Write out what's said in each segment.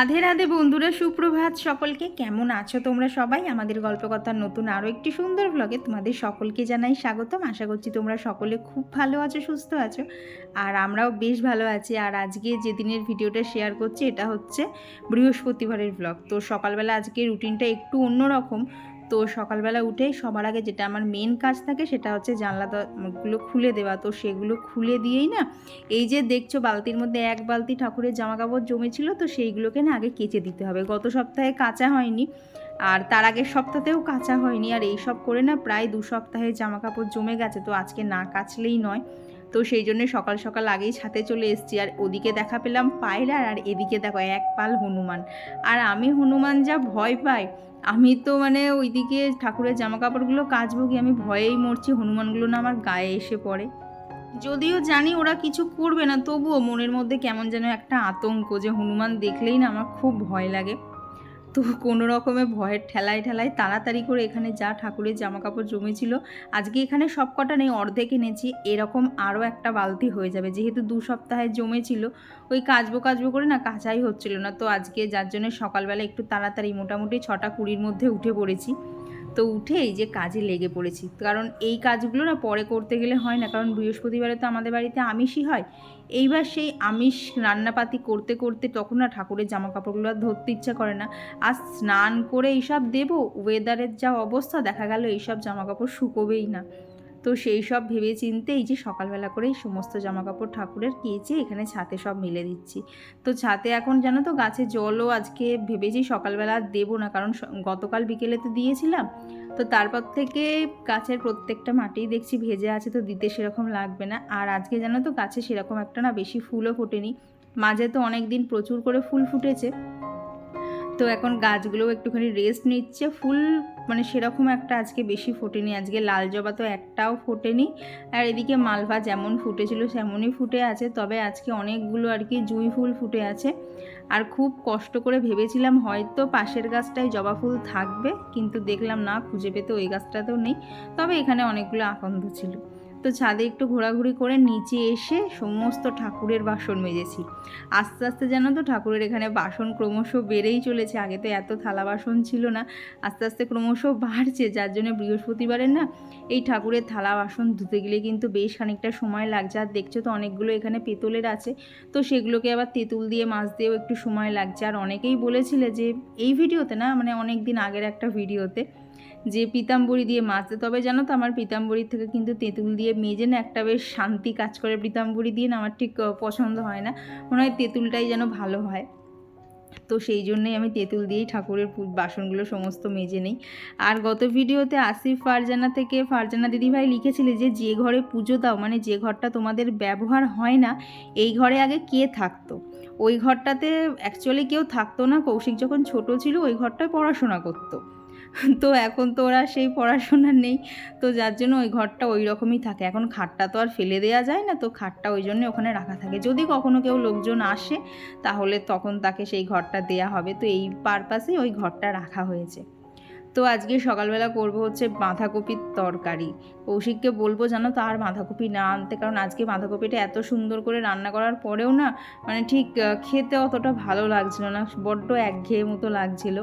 রাধে রাধে বন্ধুরা, সুপ্রভাত সকলকে। কেমন আছো তোমরা সবাই? আমাদের গল্পকথার নতুন আরও একটি সুন্দর ব্লগে তোমাদের সকলকে জানাই স্বাগতম। আশা করছি তোমরা সকলে খুব ভালো আছো, সুস্থ আছো, আর আমরাও বেশ ভালো আছি। আর আজকে যে দিনের ভিডিওটা শেয়ার করছি এটা হচ্ছে বৃহস্পতিবারের ব্লগ। তো সকালবেলা আজকে রুটিনটা একটু অন্যরকম। তো সকালবেলা উঠেই সবার আগে যেটা আমার মেন কাজ থাকে সেটা হচ্ছে জানলাগুলো খুলে দেওয়া। তো সেগুলো খুলে দিয়েই না, এই যে দেখছো বালতির মধ্যে এক বালতি ঠাকুরের জামা কাপড় জমেছিল, তো সেইগুলোকে না আগে কেচে দিতে হবে। গত সপ্তাহে কাচা হয়নি, আর তার আগের সপ্তাহতেও কাচা হয়নি, আর এই সব করে না প্রায় 2 সপ্তাহের জামা কাপড় জমে গেছে। তো আজকে না কাচলেই নয়। তো সেই জন্যে সকাল সকাল আগেই ছাদে চলে এসেছি। আর ওদিকে দেখা পেলাম পায়রা, আর এদিকে দেখো এক পাল হনুমান। আর আমি হনুমান যা ভয় পাই, আমি তো মানে ওইদিকে ঠাকুরের জামা কাপড়গুলো কাচবো কি, আমি ভয়েই মরছি হনুমানগুলো না আমার গায়ে এসে পড়ে। যদিও জানি ওরা কিছু করবে না, তবুও মনের মধ্যে কেমন যেন একটা আতঙ্ক, যে হনুমান দেখলেই না আমার খুব ভয় লাগে। তো কোনো রকমে ভয়ের ঠেলায় ঠেলায় তাড়াতাড়ি করে এখানে যা ঠাকুরের জামা কাপড় জমেছিল, আজকে এখানে সব কটা নেই, অর্ধেক এনেছি। এরকম আরও একটা বালতি হয়ে যাবে, যেহেতু 2 সপ্তাহে জমেছিল। ওই কাচবো কাচবো করে না কাচাই হচ্ছিল না। তো আজকে যার জন্য সকালবেলা একটু তাড়াতাড়ি মোটামুটি 6টা 20-র মধ্যে উঠে পড়েছি। তো উঠে এই যে কাজে লেগে পড়েছি, কারণ এই কাজগুলো না পরে করতে গেলে হয় না, কারণ বৃহস্পতিবারে তো আমাদের বাড়িতে আমিষই হয়। এইবার সেই আমিষ রান্নাপাতি করতে করতে তখন না ঠাকুরের জামা কাপড়গুলো আর ধরতে ইচ্ছা করে না। আর স্নান করে এইসব দেবো, ওয়েদারের যা অবস্থা, দেখা গেল এইসব জামা কাপড় শুকোবেই না। তো সেই সব ভেবে চিন্তে এই যে সকালবেলা করে এই সমস্ত জামাকাপড় ঠাকুরের কেচে এখানে ছাতে সব মেলে দিচ্ছি। তো ছাতে এখন জানো তো গাছে জলও আজকে ভেবেছি সকালবেলা দেবো না, কারণ গতকাল বিকেলে তো দিয়েছিলাম। তো তারপর থেকে গাছের প্রত্যেকটা মাটিই দেখছি ভেজে আছে, তো দিতে সেরকম লাগবে না। আর আজকে জানো তো গাছে সেরকম একটা না বেশি ফুলও ফোটেনি। মাঝে তো অনেক দিন প্রচুর করে ফুল ফুটেছে, তো এখন গাছগুলোও একটুখানি রেস্ট নিচ্ছে। ফুল মানে সেরকম একটা আজকে বেশি ফোটেনি। আজকে লাল জবা তো একটাও ফোটেনি, আর এদিকে মালভা যেমন ফুটেছিল তেমনই ফুটে আছে, তবে আজকে অনেকগুলো আর কি জুঁই ফুল ফুটে আছে। আর খুব কষ্ট করে ভেবেছিলাম হয়তো পাশের গাছটায় জবা ফুল থাকবে, কিন্তু দেখলাম না, খুঁজে পেতে ওই গাছটাতেও নেই। তবে এখানে অনেকগুলো আকন্দ ছিল। তো ছাদে একটু ঘোরাঘুরি করে নিচে এসে সমস্ত ঠাকুরের বাসন মেজেছি। আস্তে আস্তে জানো তো ঠাকুরের এখানে বাসন ক্রমশ বেড়েই চলেছে। আগে তো এত থালা বাসন ছিল না, আস্তে আস্তে ক্রমশ বাড়ছে, যার জন্য বৃহস্পতিবারের না এই ঠাকুরের থালা বাসন ধুতে গেলে কিন্তু বেশ খানিকটা সময় লাগছে। আর দেখছো তো অনেকগুলো এখানে পেতলের আছে, তো সেগুলোকে আবার তেঁতুল দিয়ে মাজতেও একটু সময় লাগছে। আর অনেকেই বলেছিলে যে এই ভিডিওতে না, মানে অনেক দিন আগের একটা ভিডিওতে, যে পিতাম্বরী দিয়ে মাজতে। তবে জানো তো আমার পিতাম্বরীর থেকে কিন্তু তেঁতুল দিয়ে মেজে না একটা বেশ শান্তি কাজ করে। পিতাম্বরী দিয়ে না আমার ঠিক পছন্দ হয় না, মনে হয় তেঁতুলটাই যেন ভালো হয়। তো সেই জন্যই আমি তেঁতুল দিয়েই ঠাকুরের বাসনগুলো সমস্ত মেজে নিই। আর গত ভিডিওতে আসিফ ফারজানা থেকে ফারজানা দিদিভাই লিখেছিলে যে যে ঘরে পুজো দাও, মানে যে ঘরটা তোমাদের ব্যবহার হয় না, এই ঘরে আগে কে থাকতো? ওই ঘরটাতে অ্যাকচুয়ালি কেউ থাকতো না। কৌশিক যখন ছোট ছিল ওই ঘরটায় পড়াশোনা করতো। তো এখন তো ওরা সেই পড়াশোনা নেই, তো যার জন্য ওই ঘরটা ওই রকমই থাকে। এখন খাটটা তো আর ফেলে দেওয়া যায় না, তো খাটটা ওই জন্য ওখানে রাখা থাকে। যদি কখনো কেউ লোকজন আসে তাহলে তখন তাকে সেই ঘরটা দেয়া হবে, তো এই পারপাসেই ওই ঘরটা রাখা হয়েছে। তো আজকে সকালবেলা করব হচ্ছে বাঁধাকপির তরকারি। কৌশিককে বলবো জানো তো আর বাঁধাকপি না আনতে, কারণ আজকে বাঁধাকপিটা এত সুন্দর করে রান্না করার পরেও না মানে ঠিক খেতে অতটা ভালো লাগছিল না, বড্ড একঘেয়ে মতো লাগছিল।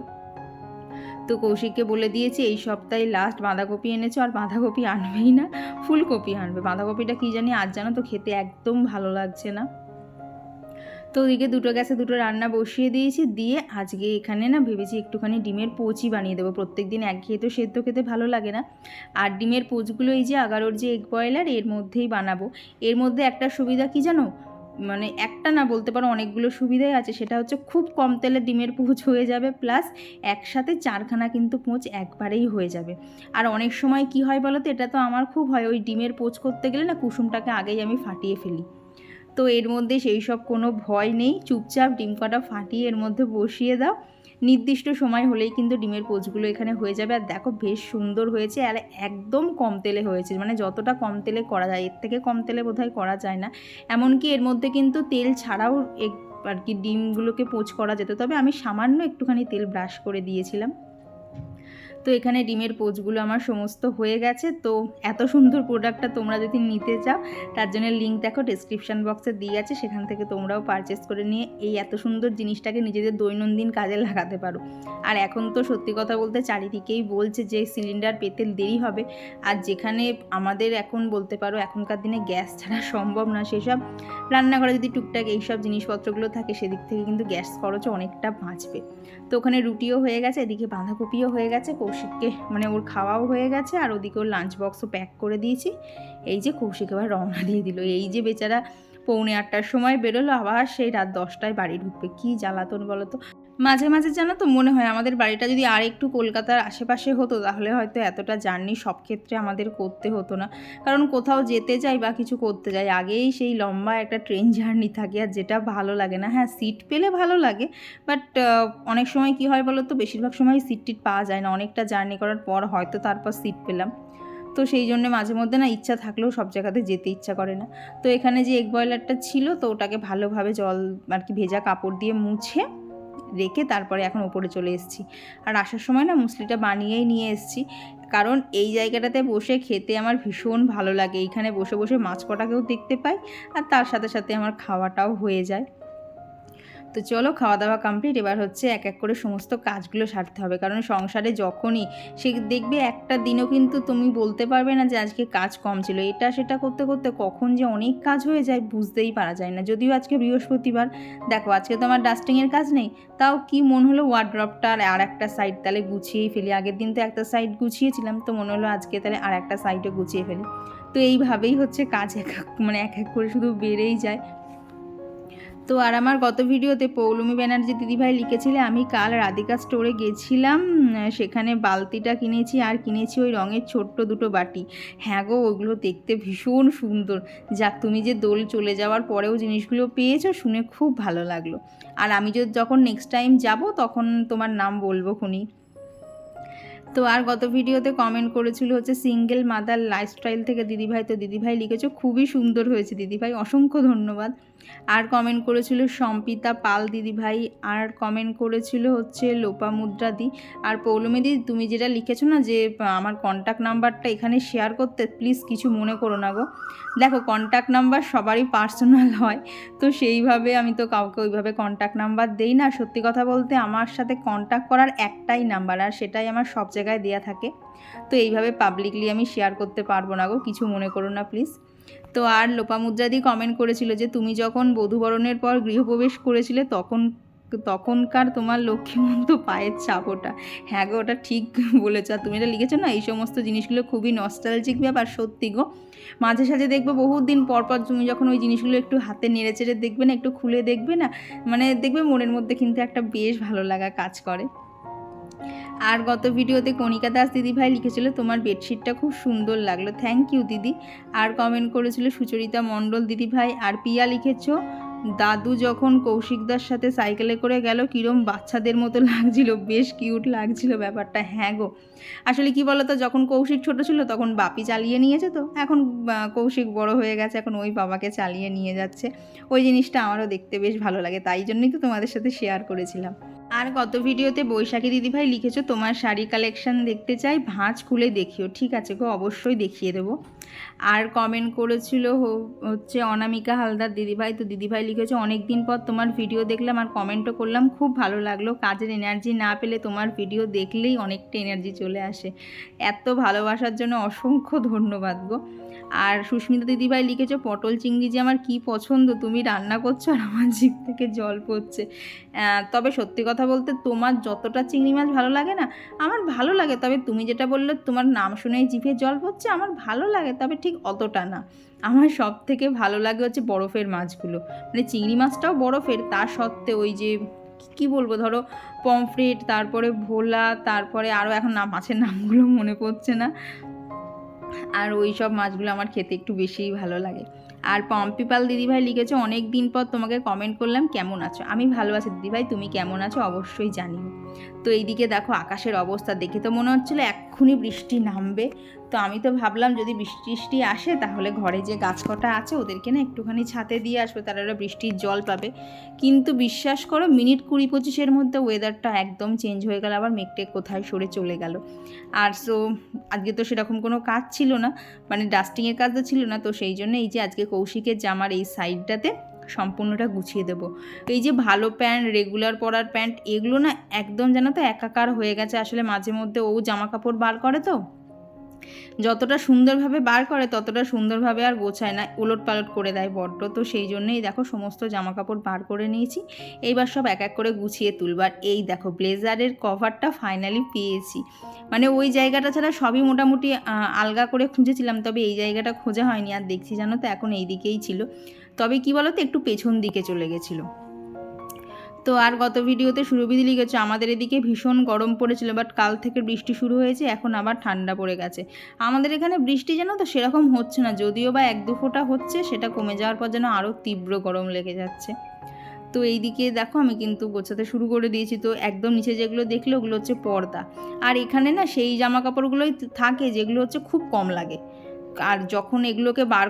তো কৌশিককে বলে দিয়েছি এই সপ্তাহে লাস্ট বাঁধাকপি এনেছো, আর বাঁধাকপি আনবেই না, ফুলকপি আনবে। বাঁধাকপিটা কী জানি আজ জানো তো খেতে একদম ভালো লাগছে না। তো ওদিকে দুটো গ্যাসে দুটো রান্না বসিয়ে দিয়েছি, দিয়ে আজকে এখানে না ভেবেছি একটুখানি ডিমের পোচই বানিয়ে দেবো। প্রত্যেক দিন একঘেয়ে তো সেদ্ধ খেতে ভালো লাগে না, আর ডিমের পোচগুলো এই যে এগারোর যে এগ বয়লার এর মধ্যেই বানাবো। এর মধ্যে একটা সুবিধা কি জানো, মানে একটা না বলতে পারো অনেকগুলো সুবিধাই আছে। সেটা হচ্ছে খুব কম তেলে ডিমের পোচ হয়ে যাবে, প্লাস একসাথে 4খানা কিন্তু পোচ একবারেই হয়ে যাবে। আর অনেক সময় কি হয় বলো তো, এটা তো আমার খুব হয়, ওই ডিমের পোচ করতে গেলে না কুসুমটাকে আগেই আমি ফাটিয়ে ফেলি। তো এর মধ্যে সেই সব কোনো ভয় নেই, চুপচাপ ডিম কটা ফাটিয়ে এর মধ্যে বসিয়ে দাও, নির্দিষ্ট সময় হলেই কিন্তু ডিমের পোচগুলো এখানে হয়ে যাবে। আর দেখো বেশ সুন্দর হয়েছে, আর একদম কম তেলে হয়েছে, মানে যতটা কম তেলে করা যায় এর থেকে কম তেলে বোধহয় করা যায় না। এমনকি এর মধ্যে কিন্তু তেল ছাড়াও আর কি ডিমগুলোকে পোচ করা যেত, তবে আমি সামান্য একটুখানি তেল ব্রাশ করে দিয়েছিলাম। তো এখানে ডিমের পোচগুলো আমার সমস্ত হয়ে গেছে। তো এত সুন্দর প্রোডাক্টটা তোমরা যদি নিতে চাও তার জন্য লিঙ্ক দেখো ডেসক্রিপশান বক্সে দিয়ে আছে, সেখান থেকে তোমরাও পারচেস করে নিয়ে এই এত সুন্দর জিনিসটাকে নিজেদের দৈনন্দিন কাজে লাগাতে পারো। আর এখন তো সত্যি কথা বলতে চারিদিকেই বলছে যে সিলিন্ডার পেতে দেরি হবে, আর যেখানে আমাদের এখন বলতে পারো এখনকার দিনে গ্যাস ছাড়া সম্ভব না, সেসব রান্নাঘরে যদি টুকটাক এইসব জিনিসপত্রগুলো থাকে সেদিক থেকে কিন্তু গ্যাস খরচও অনেকটা বাঁচবে। তো ওখানে রুটিও হয়ে গেছে, এদিকে বাঁধাকপিও হয়ে গেছে, কৌশিককে মানে ওর খাওয়াও হয়ে গেছে, আর ওদিকে ওর লাঞ্চ বক্সও প্যাক করে দিয়েছি। এই যে কৌশিক এবার রওনা দিয়ে দিল, এই যে বেচারা 7:45-র সময় বেরোলো, আবার সেই রাত 10টায় বাড়ি ঢুকবে। কী জ্বালাতন বলো তো। মাঝে মাঝে জানো তো মনে হয় আমাদের বাড়িটা যদি আর একটু কলকাতার আশেপাশে হতো তাহলে হয়তো এতটা জার্নি সব ক্ষেত্রে আমাদের করতে হতো না, কারণ কোথাও যেতে যাই বা কিছু করতে যাই আগেই সেই লম্বা একটা ট্রেন জার্নি থাকে, আর যেটা ভালো লাগে না। হ্যাঁ, সিট পেলে ভালো লাগে, বাট অনেক সময় কি হয় বলো তো, বেশিরভাগ সময় সিট টিট পাওয়া যায় না, অনেকটা জার্নি করার পর হয়তো তারপর সিট পেলাম। তো সেই জন্য মাঝে মধ্যে না ইচ্ছা থাকলেও সব জায়গাতে যেতে ইচ্ছা করে না। তো এখানে যে এগ বয়লারটা ছিল তো ওটাকে ভালোভাবে জল আর কি ভেজা কাপড় দিয়ে মুছে রেখে তারপরে এখন ওপরে চলে এসেছি। আর আসার সময় না মুসলিটা বানিয়েই নিয়ে এসেছি, কারণ এই জায়গাটাতে বসে খেতে আমার ভীষণ ভালো লাগে। এইখানে বসে বসে মাছ কটাকেও দেখতে পাই, আর তার সাথে সাথে আমার খাওয়াটাও হয়ে যায়। তো চলো, খাওয়া দাওয়া কমপ্লিট, এবার হচ্ছে এক এক করে সমস্ত কাজগুলো সারতে হবে, কারণ সংসারে যখনই সে দেখবে একটা দিনও কিন্তু তুমি বলতে পারবে না যে আজকে কাজ কম ছিল। এটা সেটা করতে করতে কখন যে অনেক কাজ হয়ে যায় বুঝতেই পারা যায় না। যদিও আজকে বৃহস্পতিবার, দেখো আজকে তো আমার ডাস্টিংয়ের কাজ নেই, তাও কি মন হলো ওয়ার্ড্রপটা আর একটা সাইড তাহলে গুছিয়েই ফেলি। আগের দিন তো একটা সাইড গুছিয়েছিলাম, তো মনে হলো আজকে তাহলে আর একটা সাইডও গুছিয়ে ফেলি। তো এইভাবেই হচ্ছে কাজ এক এক করে শুধু বেড়েই যায়। তো আর আমার গত ভিডিওতে পৌলমী ব্যানার্জি দিদিভাই লিখেছিলে আমি কাল রাধিকা স্টোরে গেছিলাম, সেখানে বালতিটা কিনেছি আর কিনেছি ওই রঙের ছোট্ট দুটো বাটি। হ্যাঁ গো, ওগুলো দেখতে ভীষণ সুন্দর। যাক, তুমি যে দোল চলে যাওয়ার পরেও জিনিসগুলো পেয়েছো শুনে খুব ভালো লাগলো। আর আমি যখন নেক্সট টাইম যাব তখন তোমার নাম বলবো খুনি। তো আর গত ভিডিওতে কমেন্ট করেছিল হচ্ছে সিঙ্গেল মাদার লাইফস্টাইল থেকে দিদিভাই, তো দিদিভাই লিখেছো খুবই সুন্দর হয়েছে দিদিভাই, অসংখ্য ধন্যবাদ। আর কমেন্ট করেছিল সম্পিতা পাল দিদিভাই, আর কমেন্ট করেছিল হচ্ছে লোপামুদ্রা দি। আর পৌলমী দি, তুমি যেটা লিখেছো না যে আমার কন্ট্যাক্ট নাম্বারটা এখানে শেয়ার করতে, প্লিজ কিছু মনে করো না গো। দেখো, কন্ট্যাক্ট নাম্বার সবারই পার্সোনাল হয়, তো সেইভাবে আমি তো কাউকে ওইভাবে কন্ট্যাক্ট নাম্বার দেই না। সত্যি কথা বলতে আমার সাথে কন্ট্যাক্ট করার একটাই নাম্বার, আর সেটাই আমার সব জায়গায় দেয়া থাকে। তো এইভাবে পাবলিকলি আমি শেয়ার করতে পারবো না গো, কিছু মনে করো না প্লিজ। তো আর লোপামুদ্রাদি কমেন্ট করেছিল যে তুমি যখন বধূবরণের পর গৃহপ্রবেশ করেছিলে তখনকার তোমার লক্ষ্মীমন্ত পায়ের ছাপ ওটা। হ্যাঁ গো, ওটা ঠিক বলেছ। তুমি এটা লিখেছো না, এই সমস্ত জিনিসগুলো খুবই নস্টালজিক ব্যাপার। সত্যি গো, মাঝে সাঝে দেখবে বহুত দিন পর পর তুমি যখন ওই জিনিসগুলো একটু হাতে নেড়ে চেড়ে দেখবে না, একটু খুলে দেখবে না, মানে দেখবে মনের মধ্যে কিন্তু একটা বেশ ভালো লাগা কাজ করে। আর গত ভিডিওতে কণিকা দাস দিদিভাই লিখেছিল তোমার বেডশিটটা খুব সুন্দর লাগলো, থ্যাংক ইউ দিদি। আর কমেন্ট করেছিল সুচরিতা মণ্ডল দিদিভাই। আর পিয়া লিখেছো দাদু যখন কৌশিকদার সাথে সাইকেলে করে গেল কিরম বাচ্চাদের মতো লাগছিল, বেশ কিউট লাগছিল ব্যাপারটা। হ্যাঁ গো, আসলে কি বলতো, যখন কৌশিক ছোট ছিল তখন বাপি চালিয়ে নিয়েছে, তো এখন কৌশিক বড় হয়ে গেছে, এখন ওই বাবাকে চালিয়ে নিয়ে যাচ্ছে। ওই জিনিসটা আমারও দেখতে বেশ ভালো লাগে, তাই জন্যই তো তোমাদের সাথে শেয়ার করেছিলাম। আর গত ভিডিওতে বৈশাখী দিদিভাই লিখেছো তোমার শাড়ি কালেকশন দেখতে চাই, ভাঁজ খুলে দেখিও। ঠিক আছে গো, অবশ্যই দেখিয়ে দেবো। আর কমেন্ট করেছিল হচ্ছে অনামিকা হালদার দিদিভাই, তো দিদিভাই লিখেছো অনেক দিন পর তোমার ভিডিও দেখলাম আর কমেন্টও করলাম, খুব ভালো লাগলো। কাজের এনার্জি না পেলে তোমার ভিডিও দেখলেই অনেকটা এনার্জি চলে আসে। এত ভালোবাসার জন্য অসংখ্য ধন্যবাদ গো। আর সুস্মিতা দিদিভাই লিখেছো পটল চিংড়ি যে আমার কি পছন্দ, তুমি রান্না করছো আর আমার জিভ থেকে জল পড়ছে। তবে সত্যি কথা বলতে তোমার যতটা চিংড়ি মাছ ভালো লাগে না, আমার ভালো লাগে, তবে তুমি যেটা বললে তোমার নাম শুনেই জিভে জল পড়ছে, আমার ভালো লাগে তবে ঠিক অতটা না। আমার সব থেকে ভালো লাগে হচ্ছে বরফের মাছগুলো, মানে চিংড়ি মাছটাও বরফের, তা সত্ত্বেও ওই যে কী বলবো, ধরো পমফ্রেট, তারপরে ভোলা, তারপরে আরও এখন মাছের নামগুলো মনে পড়ছে না, আর ওই সব মাছগুলো আমার খেতে একটু বেশিই ভালো লাগে। আর পম্পিপাল দিদিভাই লিখেছে, অনেক দিন পর তোমাকে কমেন্ট করলাম, কেমন আছো? আমি ভালো আছি দিদিভাই, তুমি কেমন আছো অবশ্যই জানিও। তো এইদিকে দেখো আকাশের অবস্থা দেখে তো মনে হচ্ছিলো এক্ষুনি বৃষ্টি নামবে। তো আমি তো ভাবলাম যদি বৃষ্টি আসে তাহলে ঘরে যে গাছ কটা আছে ওদেরকে না একটুখানি ছাতে দিয়ে আসবে, তারা ওরা বৃষ্টির জল পাবে। কিন্তু বিশ্বাস করো মিনিট 20-25-এর মধ্যে ওয়েদারটা একদম চেঞ্জ হয়ে গেল, আবার মেঘটেক কোথায় সরে চলে গেল। আর সো আজকে তো সেরকম কোনো কাজ ছিল না, মানে ডাস্টিংয়ের কাজটা ছিল না। তো সেই জন্য এই যে আজকে কৌশিকের জামার এই সাইডটাতে সম্পূর্ণটা গুছিয়ে দেবো। এই যে ভালো প্যান্ট, রেগুলার পরার প্যান্ট, এগুলো না একদম যেন তো একাকার হয়ে গেছে। আসলে মাঝে মধ্যে ও জামা কাপড় বার করে, তো যতটা সুন্দরভাবে বার করে ততটা সুন্দরভাবে আর গোছায় না, ওলট পালট করে দেয় বড্ড। তো সেই জন্যই দেখো সমস্ত জামা কাপড় বার করে নিয়েছি, এইবার সব এক এক করে গুছিয়ে তুলবার। এই দেখো ব্লেজারের কভারটা ফাইনালি পেয়েছি, মানে ওই জায়গাটা ছাড়া সবই মোটামুটি আলগা করে খুঁজেছিলাম, তবে এই জায়গাটা খোঁজা হয়নি। আর দেখছি জানো তো এখন এই দিকেই ছিল, তবে কি বলো তো একটু পেছন দিকে চলে গেছিলো। তো আর গত ভিডিওতে সুরভিদি লিখেছে আমাদের এদিকে ভীষণ গরম পড়েছিল, বাট কাল থেকে বৃষ্টি শুরু হয়েছে, এখন আবার ঠান্ডা পড়ে গেছে। আমাদের এখানে বৃষ্টি যেন তো সেরকম হচ্ছে না, যদিও বা 1-2 ফোঁটা হচ্ছে, সেটা কমে যাওয়ার পর যেন আরও তীব্র গরম লেগে যাচ্ছে। তো এই দিকে দেখো আমি কিন্তু গোছাতে শুরু করে দিয়েছি। তো একদম নিচে যেগুলো দেখলে ওগুলো হচ্ছে পর্দা, আর এখানে না সেই জামা কাপড়গুলোই থাকে যেগুলো হচ্ছে খুব কম লাগে। আর যখন এগুলোকে বার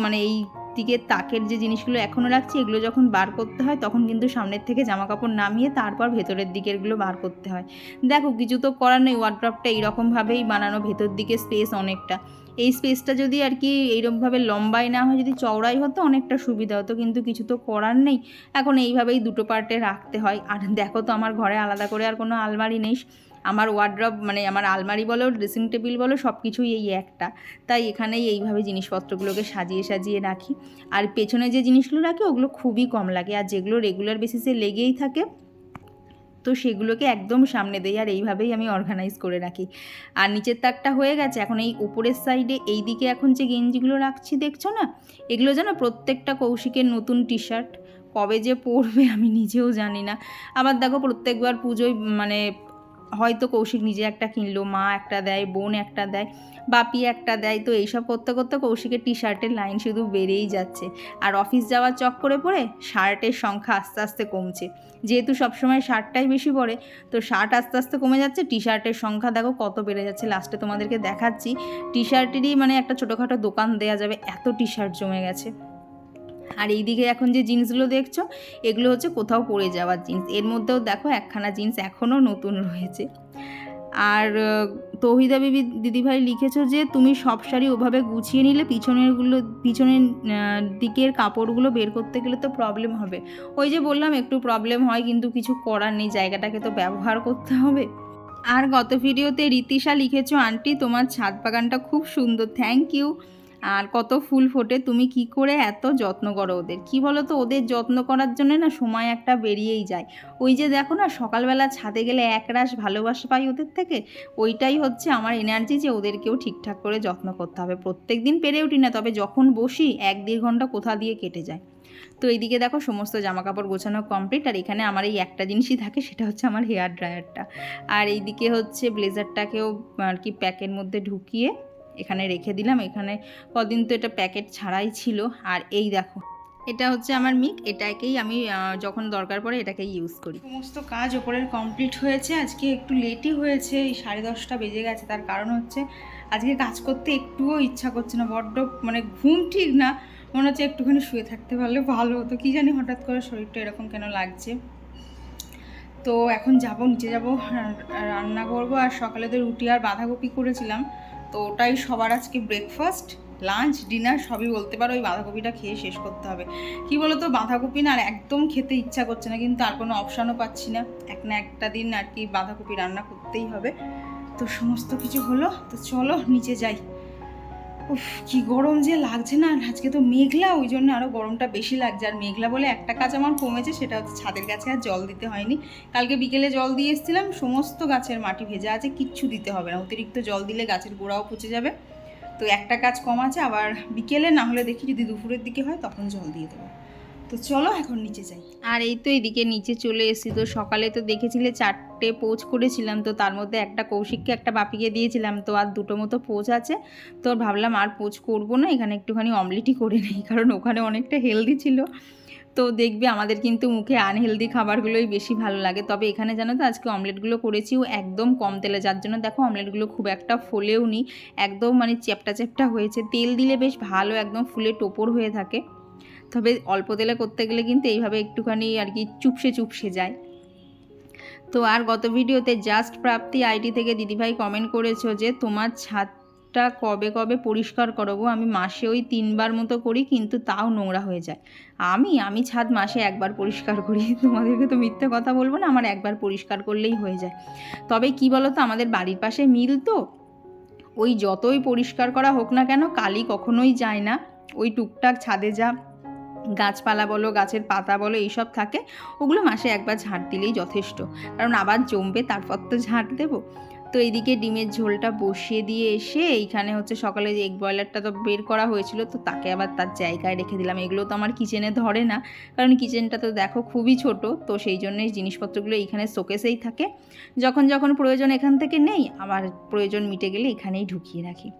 মানে এই দিকে তাকের যে জিনিসগুলো এখনও রাখছি, এগুলো যখন বার করতে হয় তখন কিন্তু সামনের থেকে জামা কাপড় নামিয়ে তারপর ভেতরের দিকেরগুলো বার করতে হয়। দেখো কিছু তো করার নেই, ওয়ার্ড্রপটা এইরকমভাবেই বানানো, ভেতর দিকে স্পেস অনেকটা। এই স্পেসটা যদি আর কি এইরকমভাবে লম্বাই না হয়, যদি চওড়াই হতো অনেকটা সুবিধা হতো, কিন্তু কিছু তো করার নেই, এখন এইভাবেই দুটো পার্টে রাখতে হয়। আর দেখো তো আমার ঘরে আলাদা করে আর কোনো আলমারি নেই, আমার ওয়ার্ড্রপ মানে আমার আলমারি বলো ড্রেসিং টেবিল বলো সব কিছুই এই একটা, তাই এখানেই এইভাবে জিনিসপত্রগুলোকে সাজিয়ে সাজিয়ে রাখি। আর পেছনে যে জিনিসগুলো রাখি ওগুলো খুবই কম লাগে, আর যেগুলো রেগুলার বেসিসে লেগেই থাকে তো সেগুলোকে একদম সামনে দেই, আর এইভাবেই আমি অর্গানাইজ করে রাখি। আর নিচের তাকটা হয়ে গেছে, এখন এই উপরের সাইডে এই দিকে এখন যে গেঞ্জিগুলো রাখছি দেখছো না, এগুলো যেন প্রত্যেকটা কৌশিকের নতুন টি শার্ট, কবে যে পরবে আমি নিজেও জানি না। আবার দেখো প্রত্যেকবার পুজোয় মানে হয়তো কৌশিক নিজে একটা কিনলো, মা একটা দেয়, বোন একটা দেয়, বাপি একটা দেয়, তো এইসব করতে করতে কৌশিকের টি শার্টের লাইন শুধু বেড়েই যাচ্ছে। আর অফিস যাওয়ার চক্করে পড়ে শার্টের সংখ্যা আস্তে আস্তে কমছে, যেহেতু সবসময় শার্টটাই বেশি পড়ে, তো শার্ট আস্তে আস্তে কমে যাচ্ছে, টি শার্টের সংখ্যা দেখো কত বেড়ে যাচ্ছে। লাস্টে তোমাদেরকে দেখাচ্ছি, টি শার্টেরই মানে একটা ছোটোখাটো দোকান দেওয়া যাবে, এত টি শার্ট জমে গেছে। আর এই দিকে এখন যে জিন্সগুলো দেখছো এগুলো হচ্ছে কোথাও পরে যাওয়ার জিন্স, এর মধ্যেও দেখো একখানা জিন্স এখনও নতুন রয়েছে। আর তৌহিদা দিদিভাই লিখেছো যে তুমি সব শাড়ি ওভাবে গুছিয়ে নিলে পিছনের দিকের কাপড়গুলো বের করতে গেলে তো প্রবলেম হবে। ওই যে বললাম একটু প্রবলেম হয়, কিন্তু কিছু করার নেই, জায়গাটাকে তো ব্যবহার করতে হবে। আর গত ভিডিওতে রীতিশা লিখেছো আন্টি তোমার ছাদ বাগানটা খুব সুন্দর, থ্যাংক ইউ। আর কত ফুল ফোটে, তুমি কি করে এত যত্ন করো ওদের? কি বলো তো, ওদের যত্ন করার জন্য না সময় একটা বেরিয়েই যায়। ওই যে দেখো না সকালবেলা ছাদে গেলে একরাশ ভালোবাসা পাই ওদের থেকে, ওইটাই হচ্ছে আমার এনার্জি, যে ওদেরকেও ঠিকঠাক করে যত্ন করতে হবে। প্রত্যেক দিন পেরে উঠি না, তবে যখন বসি 1-1.5 ঘন্টা কোথা দিয়ে কেটে যায়। তো এইদিকে দেখো সমস্ত জামা কাপড় গোছানো কমপ্লিট, আর এখানে আমার এই একটা জিনিসই থাকে, সেটা হচ্ছে আমার হেয়ার ড্রায়ারটা। আর এইদিকে হচ্ছে ব্লেজারটাকেও আর কি প্যাকের মধ্যে ঢুকিয়ে এখানে রেখে দিলাম, এখানে কদিন তো এটা প্যাকেট ছাড়াই ছিল। আর এই দেখো এটা হচ্ছে আমার মিক, এটাকেই আমি যখন দরকার পড়ে এটাকেই ইউজ করি। সমস্ত কাজ ওপরের কমপ্লিট হয়েছে, আজকে একটু লেটই হয়েছে, এই 10:30 বেজে গেছে। তার কারণ হচ্ছে আজকে কাজ করতে একটুও ইচ্ছা করছে না, বড্ড মানে ঘুম ঠিক না, মনে হচ্ছে একটুখানি শুয়ে থাকতে পারলে ভালো হতো, কী জানি হঠাৎ করে শরীরটা এরকম কেন লাগছে। তো এখন যাব, নিচে যাব, রান্না করবো। আর সকালে তো রুটি আর বাঁধাকপি করেছিলাম, তো ওটাই সবার আজকে ব্রেকফাস্ট, লাঞ্চ, ডিনার সবই বলতে পারো। ওই বাঁধাকপিটা খেয়ে শেষ করতে হবে। কি বলো তো, বাঁধাকপি না আর একদম খেতে ইচ্ছা করছে না, কিন্তু আর কোনো অপশানও পাচ্ছি না, এক না একটা দিন আর কি বাঁধাকপি রান্না করতেই হবে। তো সমস্ত কিছু হলো, তো চলো নিচে যাই। উফ কি গরম যে লাগছে না, আজকে তো মেঘলা, ওই জন্য আরও গরমটা বেশি লাগছে। আর মেঘলা বলে একটা কাজ আমার কমেছে, সেটা হচ্ছে ছাদের গাছে আর জল দিতে হয়নি। কালকে বিকেলে জল দিয়ে এসেছিলাম, সমস্ত গাছের মাটি ভেজা আছে, কিচ্ছু দিতে হবে না, অতিরিক্ত জল দিলে গাছের গোড়াও পচে যাবে। তো একটা কাজ কম আছে, আবার বিকেলে না হলে দেখি যদি দুপুরের দিকে হয় তখন জল দিয়ে দেবো। তো চলো এখন নিচে যাই। আর এই তো এদিকে নিচে চলে এসেছি। তো সকালে তো দেখেছিলে 4টে পোচ করেছিলাম, তো তার মধ্যে একটা কৌশিককে একটা বাপিকে দিয়েছিলাম, তো আর 2টো মতো পোচ আছে। তো ভাবলাম আর পোচ করবো না, এখানে একটুখানি অমলেটই করে নিই, কারণ ওখানে অনেকটা হেলদি ছিল। তো দেখবে আমাদের কিন্তু মুখে আনহেলদি খাবারগুলোই বেশি ভালো লাগে। তবে এখানে জানো তো আজকে অমলেটগুলো করেছিও একদম কম তেলে, যার জন্য দেখো অমলেটগুলো খুব একটা ফোলেও নি, একদম মানে চ্যাপটা চ্যাপটা হয়েছে। তেল দিলে বেশ ভালো একদম ফুলে টোপর হয়ে থাকে, তবে অল্প তেলে করতে গেলে কিন্তু এইভাবে একটুখানি আর কি চুপসে চুপসে যায়। তো আর গত ভিডিওতে জাস্ট প্রাপ্তি আইডি থেকে দিদিভাই কমেন্ট করেছো যে তোমার ছাদটা কবে কবে পরিষ্কার করবো। আমি মাসে ওই 3বার মতো করি, কিন্তু তাও নোংরা হয়ে যায়। আমি ছাদ মাসে 1বার পরিষ্কার করি, তোমাদেরকে তো মিথ্যে কথা বলবো না, আমার 1বার পরিষ্কার করলেই হয়ে যায়। তবে কি বলো তো, আমাদের বাড়ির পাশে মিল, তো ওই যতই পরিষ্কার করা হোক না কেন কালি কখনোই যায় না। ওই টুকটাক ছাদে যা গাছপালা বলো, গাছের পাতা বলো, এইসব থাকে, ওগুলো মাসে 1বার ঝাঁট দিলেই যথেষ্ট, কারণ আবার জমবে, তারপর তো ঝাঁট দেবো। তো এইদিকে ডিমের ঝোলটা বসিয়ে দিয়ে এসে এইখানে হচ্ছে সকালে যে এগ বয়লারটা তো বের করা হয়েছিল, তো তাকে আবার তার জায়গায় রেখে দিলাম। এগুলো তো আমার কিচেনে ধরে না, কারণ কিচেনটা তো দেখো খুবই ছোট, তো সেই জন্যই জিনিসপত্রগুলো এইখানে শোকেসেই থাকে। যখন যখন প্রয়োজন এখান থেকে নেই, আবার প্রয়োজন মিটে গেলে এখানেই ঢুকিয়ে রাখি।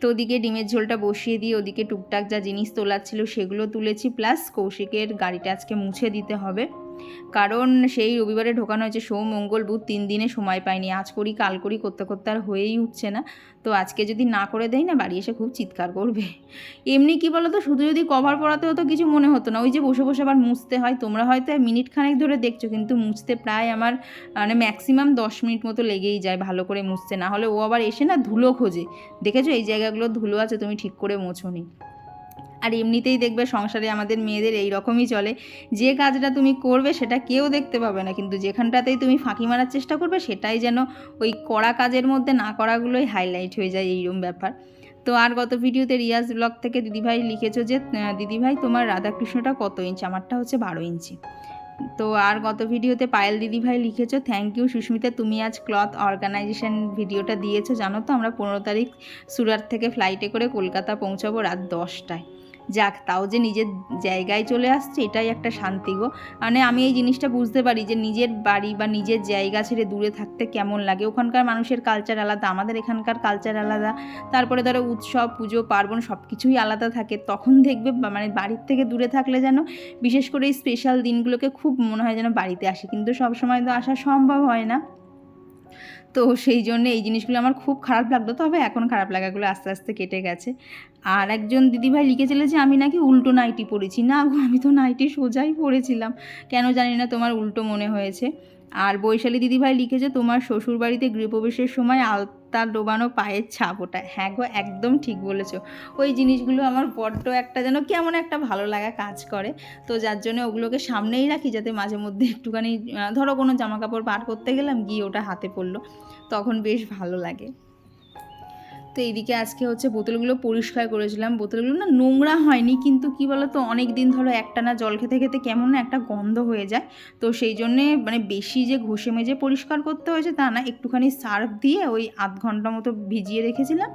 তো ওদিকে ডিমের ঝোলটা বসিয়ে দিয়ে ওদিকে টুকটাক যা জিনিস তোলার ছিল সেগুলো তুলেছি, প্লাস কৌশিকের গাড়িটা আজকে মুছে দিতে হবে, কারণ সেই রবিবারে ঢোকানো হয়েছে, সোম মঙ্গল বুধ 3 দিনে সময় পাইনি। আজ করি কাল করি করতে করতে আর হয়েই উঠছে না। তো আজকে যদি না করে দেয় না, বাড়ি এসে খুব চিৎকার করবে। এমনি কি বলো তো, শুধু যদি কভার পরাতে হতো কিছু মনে হতো না, ওই যে বসে বসে আবার মুছতে হয়। তোমরা হয়তো মিনিট খানেক ধরে দেখছো, কিন্তু মুছতে প্রায় আমার মানে ম্যাক্সিমাম 10 মিনিট মতো লেগেই যায় ভালো করে মুছতে, না হলে ও আবার এসে না ধুলো খোঁজে। দেখেছো এই জায়গাগুলো ধুলো আছে, তুমি ঠিক করে মোছোনি। আর এমনিতেই দেখবে সংসারে আমাদের মেয়েদের এই রকমই চলে, যে কাজটা তুমি করবে সেটা কেউ দেখতে পাবে না, কিন্তু যেখানটাতেই তুমি ফাঁকি মারার চেষ্টা করবে সেটাই যেন ওই করা কাজের মধ্যে না করাগুলোই হাইলাইট হয়ে যায়, এইরকম ব্যাপার। তো আর গত ভিডিওতে রিয়াজ ব্লগ থেকে দিদিভাই লিখেছো যে দিদিভাই তোমার রাধাকৃষ্ণটা কত ইঞ্চি, আমারটা হচ্ছে 12 ইঞ্চি। তো আর গত ভিডিওতে পায়েল দিদিভাই লিখেছো থ্যাংক ইউ সুস্মিতা, তুমি আজ ক্লথ অর্গানাইজেশন ভিডিওটা দিয়েছো। জানো তো আমরা 15 তারিখ সুরাট থেকে ফ্লাইটে করে কলকাতা পৌঁছাবো রাত 10টায়। যাক, তাও যে নিজের জায়গায় চলে আসছে এটাই একটা শান্তি গো। মানে আমি এই জিনিসটা বুঝতে পারি যে নিজের বাড়ি বা নিজের জায়গা ছেড়ে দূরে থাকতে কেমন লাগে। ওখানকার মানুষের কালচার আলাদা, আমাদের এখানকার কালচার আলাদা, তারপরে ধরো উৎসব পুজো পার্বণ সব কিছুই আলাদা থাকে। তখন দেখবে মানে বাড়ির থেকে দূরে থাকলে যেন বিশেষ করে এই স্পেশাল দিনগুলোকে খুব মনে হয় যেন বাড়িতে আসে, কিন্তু সবসময় তো আসা সম্ভব হয় না। তো সেই জন্য এই জিনিসগুলো আমার খুব খারাপ লাগতো, তবে এখন খারাপ লাগাগুলো আস্তে আস্তে কেটে গেছে। আর একজন দিদিভাই লিখেছিল যে আমি নাকি উল্টো নাইটি পরেছি, না গো আমি তো নাইটি সোজাই পরেছিলাম, কেন জানি না তোমার উল্টো মনে হয়েছে। আর বৈশালী দিদিভাই লিখেছে তোমার শ্বশুরবাড়িতে গৃহপ্রবেশের সময় আলতা ডোবানো পায়ের ছাপ ওটা। হ্যাঁ গো একদম ঠিক বলেছো, ওই জিনিসগুলো আমার বড্ড একটা যেন কেমন একটা ভালো লাগা কাজ করে। তো যার জন্য ওগুলোকে সামনেই রাখি, যাতে মাঝে মধ্যে একটুখানি ধরো কোনো জামা কাপড় বার করতে গেলাম, গিয়ে ওটা হাতে পড়লো, তখন বেশ ভালো লাগে। তো এইদিকে আজকে হচ্ছে বোতলগুলো পরিষ্কার করেছিলাম, বোতলগুলো না নোংরা হয়নি, কিন্তু কি বলো তো অনেক দিন ধরো একটানা জল খেতে খেতে কেমন না একটা গন্ধ হয়ে যায়। তো সেই জন্যে মানে বেশি যে ঘষে মেজে পরিষ্কার করতে হয়েছে তা না, একটুখানি সার্ফ দিয়ে ওই আধ ঘন্টা মতো ভিজিয়ে রেখেছিলাম,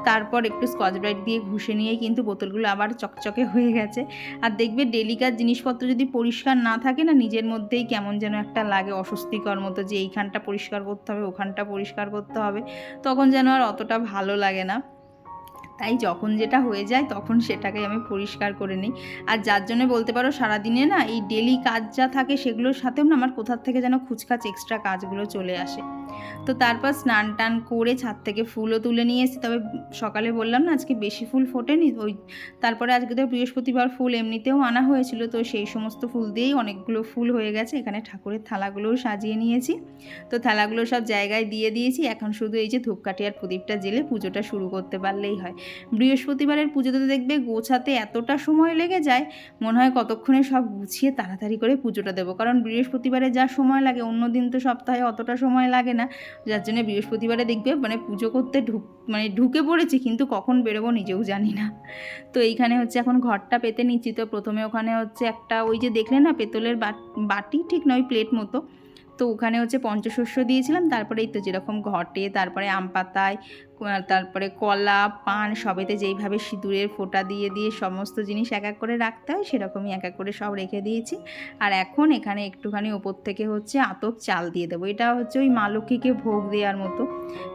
তারপর একটু স্কচ ব্রাইট দিয়ে ঘষে নিয়েই কিন্তু বোতলগুলো আবার চকচকে হয়ে গেছে। আর দেখবে ডেলিকার জিনিসপত্র যদি পরিষ্কার না থাকে না, নিজের মধ্যেই কেমন যেন একটা লাগে অস্বস্তিকর মতো, যে এইখানটা পরিষ্কার করতে হবে ওখানটা পরিষ্কার করতে হবে, তখন যেন আর অতটা ভালো লাগে না। তাই যখন যেটা হয়ে যায় তখন সেটাকে আমি পরিষ্কার করে নিই। আর যার জন্য বলতে পারো সারাদিনে না এই ডেলি কাজ যা থাকে সেগুলোর সাথেও না আমার কোথার থেকে যেন খুচখাচ এক্সট্রা কাজগুলো চলে আসে। তো তারপর স্নান টান করে ছাদ থেকে ফুলও তুলে নিয়ে এসেছি, তবে সকালে বললাম না আজকে বেশি ফুল ফোটেনি, ওই তারপরে আজকে তো বৃহস্পতিবার ফুল এমনিতেও আনা হয়েছিল, তো সেই সমস্ত ফুল দিয়েই অনেকগুলো ফুল হয়ে গেছে। এখানে ঠাকুরের থালাগুলোও সাজিয়ে নিয়েছি, তো থালাগুলো সব জায়গায় দিয়ে দিয়েছি। এখন শুধু এই যে ধূপকাঠি আর প্রদীপটা জেলে পুজোটা শুরু করতে পারলেই হয়। বৃহস্পতিবারের পুজোতে দেখবে গোছাতে এতটা সময় লেগে যায়, মনে হয় কতক্ষণে সব গুছিয়ে তাড়াতাড়ি করে পুজোটা দেবো, কারণ বৃহস্পতিবারে যা সময় লাগে অন্য দিন তো সপ্তাহে অতটা সময় লাগে না। যার জন্য বৃহস্পতিবারে দেখবে মানে পুজো করতে ঢুকে পড়েছি, কিন্তু কখন বেরোবো নিজেও জানি না। তো এইখানে হচ্ছে এখন ঘরটা পেতে নিচ্ছি। তো প্রথমে ওখানে হচ্ছে একটা ওই যে দেখলে না পেতলের বাটি ঠিক নয় প্লেট মতো, তো ওখানে হচ্ছে পঞ্চশস্য দিয়েছিলাম, তারপরে এই তো যেরকম ঘটে, তারপরে আম পাতায় তারপরে কলা পান সবেতে যেইভাবে সিঁদুরের ফোঁটা দিয়ে দিয়ে সমস্ত জিনিস এক এক করে রাখতে হয় সেরকমই এক এক করে সব রেখে দিয়েছি। আর এখন এখানে একটুখানি ওপর থেকে হচ্ছে আতপ চাল দিয়ে দেবো। এটা হচ্ছে ওই মা লক্ষ্মীকে ভোগ দেওয়ার মতো,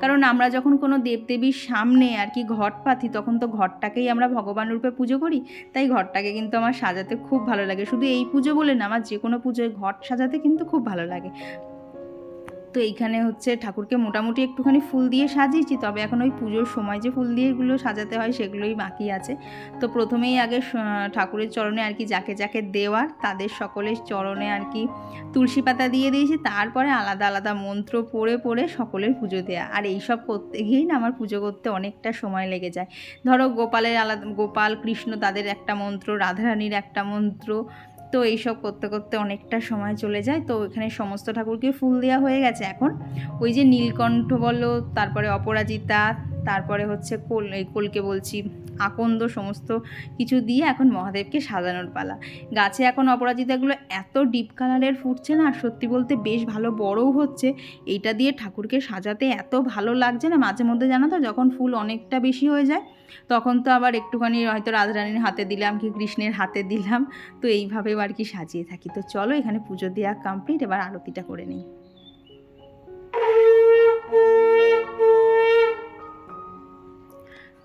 কারণ আমরা যখন কোনো দেবদেবীর সামনে আর কি ঘট পাতি তখন তো ঘরটাকেই আমরা ভগবান রূপে পুজো করি, তাই ঘরটাকে কিন্তু আমার সাজাতে খুব ভালো লাগে। শুধু এই পুজো বলে না, আমার যে কোনো পুজোয় ঘট সাজাতে কিন্তু খুব ভালো লাগে। তো এইখানে হচ্ছে ঠাকুরকে মোটামুটি একটুখানি ফুল দিয়ে সাজিয়েছি, তবে এখন ওই পুজোর সময় যে ফুল দিয়ে এগুলো সাজাতে হয় সেগুলোই বাকি আছে। তো প্রথমেই আগে ঠাকুরের চরণে আর কি যাকে যাকে দেওয়ার তাদের সকলের চরণে আর কি তুলসী পাতা দিয়ে দিয়েছি, তারপরে আলাদা আলাদা মন্ত্র পড়ে পড়ে সকলের পুজো দেওয়া। আর এইসব করতে গিয়েই না আমার পুজো করতে অনেকটা সময় লেগে যায়। ধরো গোপালের আলাদা, গোপাল কৃষ্ণ তাদের একটা মন্ত্র, রাধারানীর একটা মন্ত্র, তো এইসব করতে করতে অনেকটা সময় চলে যায়। তো এখানে সমস্ত ঠাকুরকে ফুল দেওয়া হয়ে গেছে। এখন ওই যে নীলকণ্ঠ বলো, তারপরে অপরাজিতা, তারপরে হচ্ছে কলকে বলছি আকন্দ, সমস্ত কিছু দিয়ে এখন মহাদেবকে সাজানোর পালা। গাছে এখন অপরাজিতাগুলো এত ডিপ কালারের ফুটছে না, সত্যি বলতে বেশ ভালো বড়ও হচ্ছে। এইটা দিয়ে ঠাকুরকে সাজাতে এত ভালো লাগছে না, মাঝে মধ্যে জানো তো যখন ফুল অনেকটা বেশি হয়ে যায় তখন তো আবার একটুখানি হয়তো রাধারানীর হাতে দিলাম কি কৃষ্ণের হাতে দিলাম, তো এইভাবেও আর কি সাজিয়ে থাকি। তো চলো এখানে পুজো দেওয়া কমপ্লিট, এবার আরতিটা করে নিই।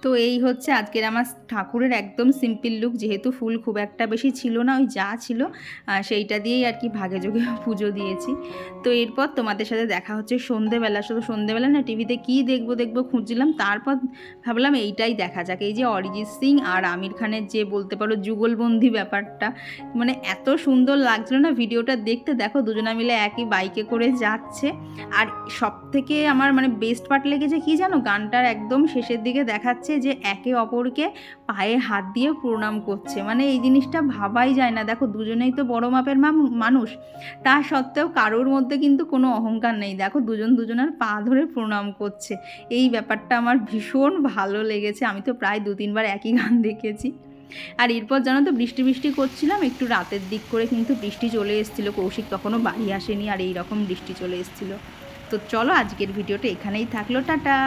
তো এই হচ্ছে আজকের আমার ঠাকুরের একদম সিম্পল লুক, যেহেতু ফুল খুব একটা বেশি ছিল না, ওই যা ছিল সেইটা দিয়েই আর কি ভাগে যোগে পুজো দিয়েছি। তো এরপর তোমাদের সাথে দেখা হচ্ছে সন্ধেবেলা। শুধু সন্ধেবেলা না, টিভিতে কী দেখবো খুঁজছিলাম, তারপর ভাবলাম এইটাই দেখা যাক। এই যে অরিজিৎ সিং আর আমির খানের যে বলতে পারো যুগলবন্দি ব্যাপারটা, মানে এত সুন্দর লাগছিল না ভিডিওটা দেখতে। দেখো দুজনা মিলে একই বাইকে করে যাচ্ছে, আর সব থেকে আমার মানে বেস্ট পার্ট লেগেছে কি জানো, গানটার একদম শেষের দিকে দেখাচ্ছে যে একে অপরকে পায়ে হাত দিয়ে প্রণাম করছে। মানে এই জিনিসটা ভাবাই যায় না। দেখো দুজনেই তো বড় মাপের মানুষ, তা সত্ত্বেও কারোর মধ্যে কিন্তু কোনো অহংকার নেই। দেখো দুজন দুজনের পা ধরে প্রণাম করছে, এই ব্যাপারটা আমার ভীষণ ভালো লেগেছে। আমি তো প্রায় 2-3 বার একই গান দেখেছি। আর এরপর জানো তো বৃষ্টি বৃষ্টি করছিলাম, একটু রাতের দিক করে কিন্তু বৃষ্টি চলে এসেছিলো, কৌশিক তখনও বাড়ি আসেনি, আর এইরকম বৃষ্টি চলে এসেছিলো। তো চলো আজকের ভিডিওটা এখানেই থাকলো, টাটা।